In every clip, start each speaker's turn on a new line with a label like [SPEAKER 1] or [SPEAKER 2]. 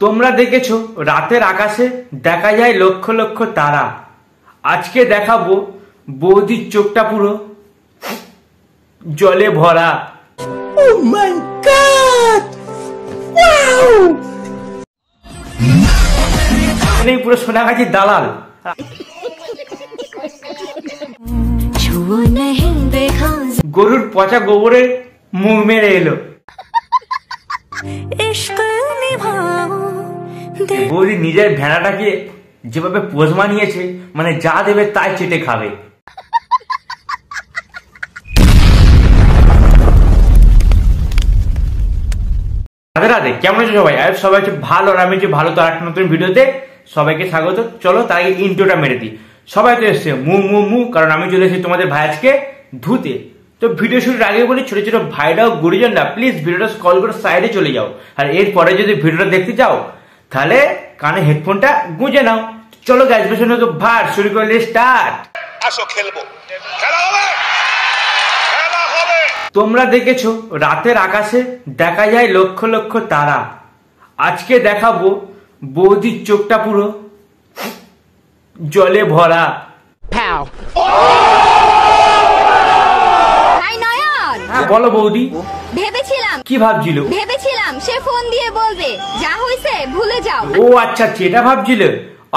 [SPEAKER 1] তোমরা দেখেছো রাতের আকাশে দেখা যায় লক্ষ লক্ষ তারা। আজকে দেখাবো বৌদির চোখটা পুরো জলে ভরা। Oh my God! Wow! পুরো সোনাগাছির দালাল। গরুর পচা গোবরে মুখ মেরে এলো। বৌদি নিজের ভেড়াটাকে যেভাবে পোজ মানিয়েছে, মানে যা দেবে তাই চেটে খাবে। রাধে রাধে, কেমন আছো সবাই? আর সবাই ভালো, আর আমি ভালো। তো একটা নতুন ভিডিওতে সবাইকে স্বাগত। চলো তার আগে ইন্ট্রোটা মেরে দিই। সবাই তো এসছে মু মু মু, কারণ আমি চলে এসেছি তোমাদের ভাই আজকে ধুতে। তো ভিডিও শুরুর আগে বলি, ছোট ছোট ভাইরাও গুরুজনরা প্লিজ ভিডিওটা স্ক্রল করে সাইডে চলে যাও, আর এরপরে যদি ভিডিওটা দেখতে চাও তাহলে কানে হেডফোনটা গুঁজে নাও। চলো গাইজ, বেশি ভার শুরু করলে স্টার্ট। আসো খেলবো, খেলা হবে, খেলা হবে। তোমরা দেখেছো রাতের আকাশে দেখা যায় লক্ষ লক্ষ তারা। আজকে দেখাবো বৌদির চোখটা পুরো জলে ভরা। বলো বৌদি।
[SPEAKER 2] ভেবেছিলাম।
[SPEAKER 1] কি ভাবছিল?
[SPEAKER 2] ভেবেছিলাম সে ফোন দিয়ে বলবে যা হইছে ভুলে যাও।
[SPEAKER 1] ও আচ্ছা, সেটা ভাবছিল।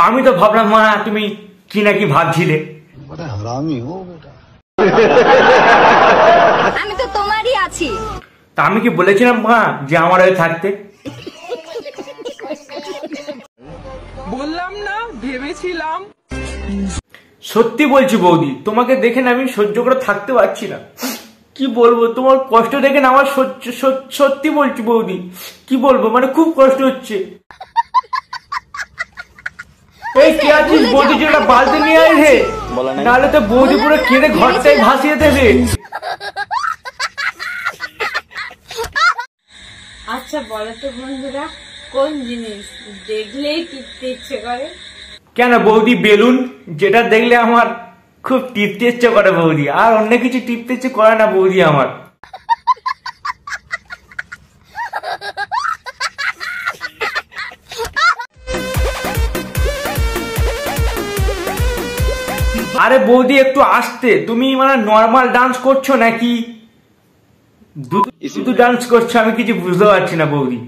[SPEAKER 1] আমি তো ভাবলাম মা তুমি কি না কি ভাবছিলে।
[SPEAKER 2] আমি তো তোমারই আছি।
[SPEAKER 1] তা আমি কি বলেছিলাম মা যে আমার হয়ে থাকতে?
[SPEAKER 3] বললাম না ভেবেছিলাম।
[SPEAKER 1] সত্যি বলছি বৌদি, তোমাকে দেখে না আমি সহ্য করে থাকতে পারছি না। কি বলবো, তোমার কষ্ট দেখে না আমার সত্যি বলছি বৌদি, কি বলবো, মানে খুব কষ্ট হচ্ছে। এই কে আছিস? বৌদি যেটা বালতি নিয়ে আয় রে, নাহলে তো বৌদি পুরো কেঁদে ঘরটাই ভাসিয়ে দেবে।
[SPEAKER 4] আচ্ছা বলো তো বন্ধুরা, কোন জিনিস দেখলেই টিপতে ইচ্ছে করে?
[SPEAKER 1] কেন বৌদি? বেলুন, যেটা দেখলে আমার খুব টিপতে ইচ্ছে করে বৌদি, আর অন্য কিছু টিপতে ইচ্ছে করে না বৌদি আমার। আরে বৌদি একটু আসতে, তুমি মানে নর্মাল ডান্স করছো নাকি শুধু ডান্স করছো? আমি কিছু বুঝতে পারছি না বৌদি।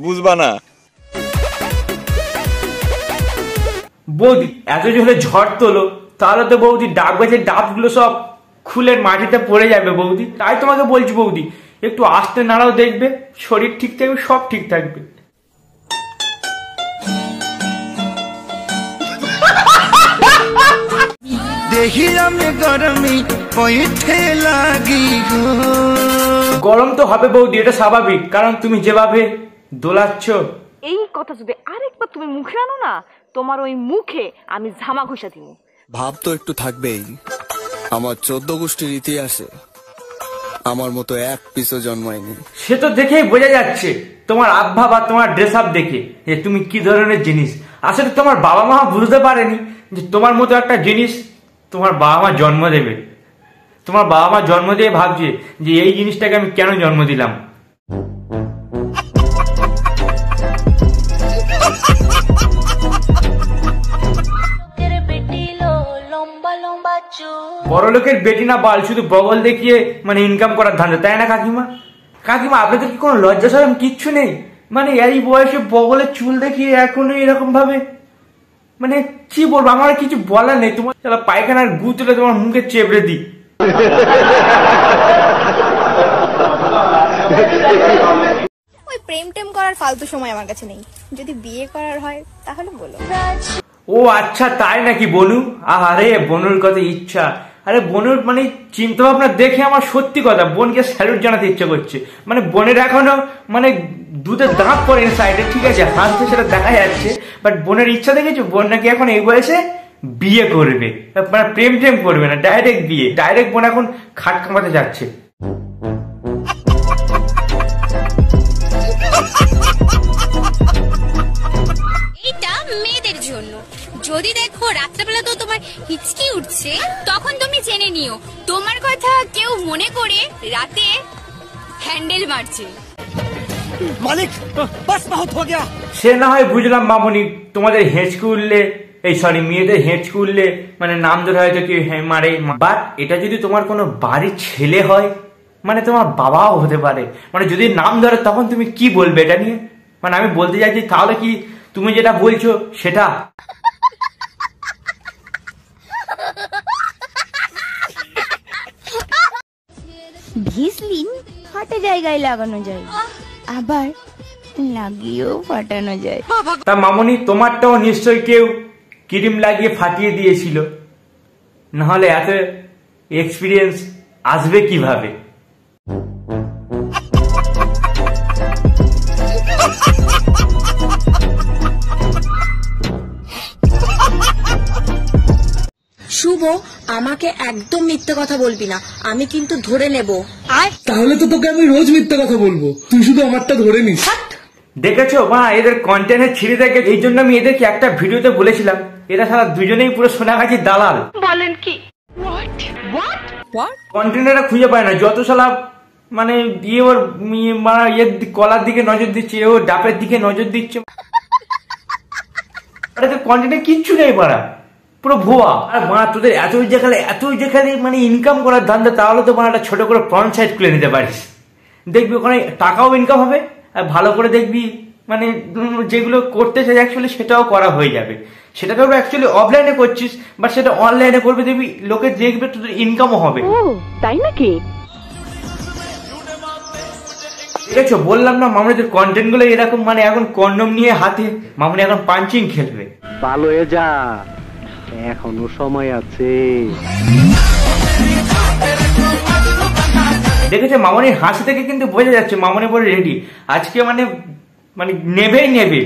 [SPEAKER 5] বুঝবা না
[SPEAKER 1] বৌদি, এত জোরে ঝড় তোলো, তাহলে তো বৌদি ডাব গাছের ডাবগুলো সব খুলে মাটিতে পড়ে যাবে বৌদি। তাই তোমাকে বলছি বৌদি একটু আস্তে নাড়াও, দেখবে শরীর ঠিক থাকবে, সব ঠিক থাকবে। গরম তো হবে বৌদি, এটা স্বাভাবিক, কারণ তুমি যেভাবে দোলাচ্ছ।
[SPEAKER 4] এই কথা যদি আরেকবার তুমি মুখে আনো না, তোমার ওই মুখে আমি ঝামা ঘষা দিব।
[SPEAKER 6] ভাব তো একটু থাকবেই। আমার 14 গোষ্ঠীর ইতিহাসে আমার মতো এক পিসও জন্মায়নি।
[SPEAKER 1] সে তো দেখেই বোঝা যাচ্ছে তোমার আবহাওয়া বা তোমার ড্রেস আপ দেখে যে তুমি কি ধরনের জিনিস। আসলে তোমার বাবা মা বুঝতে পারেনি যে তোমার মতো একটা জিনিস তোমার বাবা মা জন্ম দেবে। তোমার বাবা মা জন্ম দিয়ে ভাবছে যে এই জিনিসটাকে আমি কেন জন্ম দিলাম। বড়লোকের বেটি না বাল, শুধু বগল দেখিয়ে মানে ইনকাম করার ধান্দা, তাই না কাকিমা? কাকিমা আপনাদের কি কোনো লজ্জা শরম কিচ্ছু নেই? মানে এই বয়সে বগলের চুল দেখিয়ে এখনো এরকম ভাবে, মানে কি বলবো, আমার কিছু বলার নেই। তোমার পায়খানার গু তুলে তোমার মুখে চেপড়ে দিই।
[SPEAKER 2] ওই প্রেম টেম করার ফালতু সময় আমার কাছে নেই। যদি বিয়ে করার হয় তাহলে বলো।
[SPEAKER 1] ও আচ্ছা তাই নাকি বনু? আরে বনুর কথা ইচ্ছা, আরে বনুর মানে চিন্তা ভাবনা দেখে আমার সত্যি কথা বোনকে স্যালুট জানাতে ইচ্ছে করছে। মানে বোনের এখনো মানে দুধের দাঁত পড়ে সাইডে, ঠিক আছে, হাসতে সেটা দেখা যাচ্ছে, বাট বোনের ইচ্ছা দেখেছো, বোন নাকি এখন এই বয়সে বিয়ে করবে, মানে প্রেম টেম করবে না, ডাইরেক্ট বিয়ে, ডাইরেক্ট বোন এখন খাট কামাতে যাচ্ছে।
[SPEAKER 7] মেয়েদের জন্য যদি দেখো রাত্রেবেলা তো তোমার হিচকি উঠছে, তখন তুমি জেনে নিও তোমার কথা কেউ মনে করে রাতে হ্যান্ডেল মারছে।
[SPEAKER 6] मालिक बस बहुत हो गया।
[SPEAKER 1] সে না হয় বুঝলাম মামনি, তোমাদের হেঁচকে উঠলে, এই সরি মেয়েদের হেঁচকে উঠলে মানে নাম ধরে হয়তো কি মারে, বাট এটা যদি তোমার কোনো বাড়ির ছেলে হয়, মানে তোমার বাবাও হতে পারে, মানে যদি নাম ধরে তখন তুমি কি বলবে এটা নিয়ে? মানে আমি বলতে চাইছি তাহলে কি তুমি যেটা বলছো সেটা?
[SPEAKER 3] ভেসলিন ফাটা জায়গায় লাগানো যায়, আবার লাগিয়েও ফাটানো যায়।
[SPEAKER 1] তা মামনি তোমারটাও নিশ্চয়ই কেউ ক্রিম লাগিয়ে ফাটিয়ে দিয়েছিল, নাহলে এত এক্সপিরিয়েন্স আসবে কিভাবে?
[SPEAKER 8] শুভ, আমাকে একদম মিথ্যে কথা বলবি না, আমি কিন্তু ধরে নেব।
[SPEAKER 6] তাহলে তো তোকে আমি রোজ মিথ্যা কথা বলবো, তুই শুধু আমারটা ধরে নিস।
[SPEAKER 1] দেখেছো মা, এদের কন্টেন্টের ছিঁড়ে দেখে, এই জন্য আমি এদেরকে একটা ভিডিওতে বলেছিলাম এরা সারা দুজনেই পুরো সোনাগাছির দালাল।
[SPEAKER 4] বলেন কি?
[SPEAKER 1] কন্টেন্ট খুঁজে পায় না, যত সালা মানে দিয়ে ওর ইয়ের কলার দিকে নজর দিচ্ছে, ওর ডাপের দিকে নজর দিচ্ছে, কন্টেন্টে কিচ্ছু নেই পারা, পুরো ভুয়া। আর মা তোদের এতই যেখানে মানে ইনকাম করার ধান্দা, তাহলে তো মানে একটা ছোট করে পঞ্চায়েত খুলে নিতে পারিস, দেখবি ওখানে টাকাও ইনকাম হবে, আর ভালো করে দেখবি মানে যেগুলো করতে চাই অ্যাকচুয়ালি সেটাও করা হয়ে যাবে। সেটা তো অ্যাকচুয়ালি অফলাইনে করছিস, বাট সেটা অনলাইনে করবে, দেখবি লোকে দেখবে, তোদের ইনকামও হবে।
[SPEAKER 4] ও তাই নাকি?
[SPEAKER 1] ঠিক আছে, বললাম না মামুনিদের কন্টেন্ট গুলো এরকম, মানে এখন কন্ডম নিয়ে হাতে মামুনি এখন পাঞ্চিং খেলবে।
[SPEAKER 9] ভালো হয়ে যা, এখনো সময় আছে।
[SPEAKER 1] দেখেছে মামনির হাসি থেকে কিন্তু বোঝা যাচ্ছে মামনি পরে রেডি আজকে, মানে মানে নেবেই নেবে।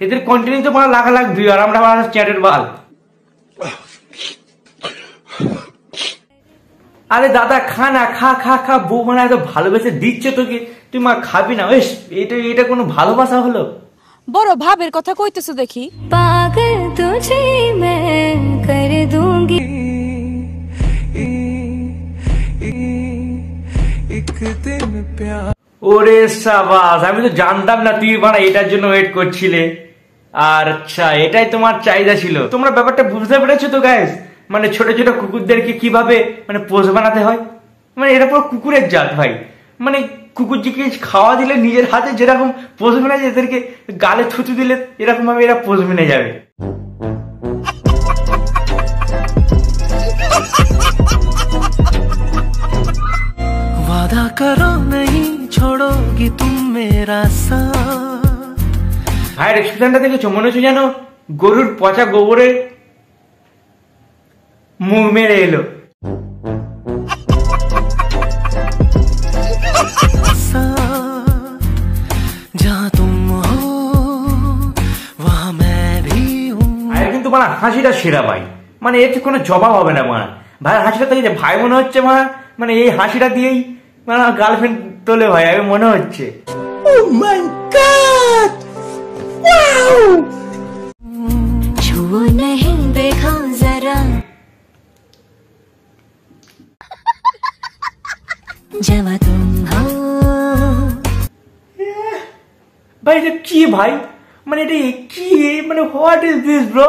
[SPEAKER 1] এদের কন্টিনিউ তো মানে লাখ ভিউ, আর আমরা চ্যাটের বাল। আরে দাদা খা না, খা খা খা, বউ মানে এত ভালোবেসে দিচ্ছে তোকে, তুই মা খাবি না? বেশ, এটা কোনো ভালোবাসা হলো?
[SPEAKER 3] বড় ভাবের কথা কইতেছো দেখি। পাগল তুঝে मैं कर दूंगी एक दिन प्यार।
[SPEAKER 1] ওরে সাবাস, আমি তো জানতাম না তুই মানে এটার জন্য ওয়েট করছিলে। আর আচ্ছা, এটাই তোমার চাহিদা ছিল। তোমরা ব্যাপারটা বুঝতে পেরেছো তো গাইস? মানে ছোট ছোট কুকুরদেরকে কিভাবে মানে পোষ বানাতে হয়, মানে এটা পুরো কুকুরের জাত ভাই। মানে কুকুরটিকে খাওয়া দিলে নিজের হাতে যেরকম পোষ মেনে যায়, এদেরকে গালে থুতু দিলে এরকম ভাবে এরা পোষ মেনে যাবে।
[SPEAKER 10] वादा करो नहीं छोड़ोगी तुम मेरा साथ।
[SPEAKER 1] ভাইয়ের এক্সপ্রেশনটা দেখেছো? মনে হচ্ছে যেন গরুর পচা গোবরে মুখ মেরে এলো।
[SPEAKER 10] जहाँ तुम हो वहाँ मैं भी हूँ।
[SPEAKER 1] ভাইয়ের কিন্তু মানে হাসিটা সেরা ভাই, মানে এর কোনো জবাব হবে না মা। ভাইয়ের হাসিটা থেকে ভাই মনে হচ্ছে মা, মানে এই হাসিটা দিয়েই মানে গার্লফ্রেন্ড তোলে ভাই, আমি মনে হচ্ছে।
[SPEAKER 10] Oh my God! Wow!
[SPEAKER 3] छुओ नहीं देखा जरा जब तुम हो।
[SPEAKER 1] ভাই এটা কি ভাই, মানে এটা কি, মানে হোয়াট ইজ দিস ব্রো?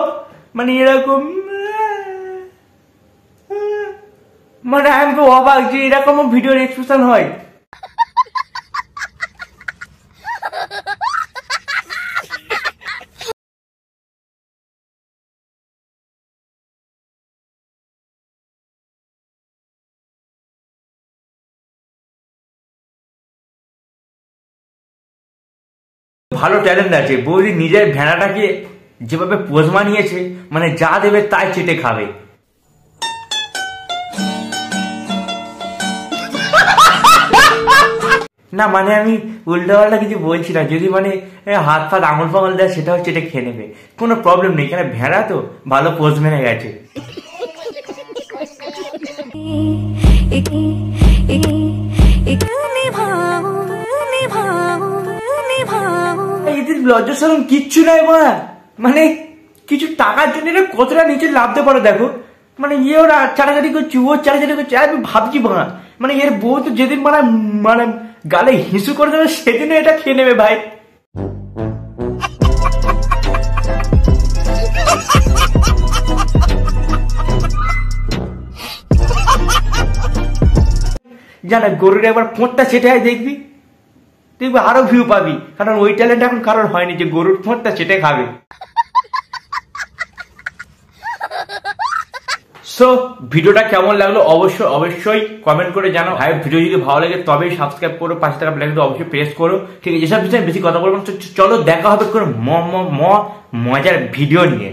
[SPEAKER 1] মানে এরকম মানে আমি তো অবাক যে এরকম ভিডিওর এক্সপ্রেশন হয়। ভালো ট্যালেন্ট আছে বৌদি, নিজের ভেড়াটাকে যেভাবে পোজ মানিয়েছে, মানে যা দেবে তাই চেটে খাবে। না মানে আমি উল্টা পাল্টা কিছু বলছি না, যদি মানে হাত ফাত আঙুল ফাঙুল দেয় সেটাও চেটে খেয়ে নেবে, কোনো প্রবলেম নেই, কেন ভেড়া তো ভালো পোজ মেনে গেছে। এদের লজ্জা শরম কিচ্ছু নাই মা, মানে কিছু টাকার জন্য এরা কতটা নিচে লাভতে পারে দেখো। মানে ওরা চাটাচাটি করছে, ও চাটাচাটি করছে, আমি ভাবছি মা মানে এর বউ তো যেদিন মানে মানে গালে হিসু করে দেবে সেদিনে এটা খেয়ে নেবে ভাই। জানা গরুর একবার ফোঁটটা চেটে দেখবি, দেখবি আরো ভিউ পাবি, কারণ ওই ট্যালেন্ট এখন কারোর হয়নি যে গরুর ফোঁটটা চেটে খাবে। সো ভিডিওটা কেমন লাগলো অবশ্যই কমেন্ট করে জানাও। ভাই ভিডিও যদি ভালো লাগে তবেই সাবস্ক্রাইব করো, 5 টাকা বেল অবশ্যই প্রেস করো, ঠিক আছে? এসব বিষয়ে বেশি কথা বলবো না। চলো দেখা হবে কোনো মজার ভিডিও নিয়ে।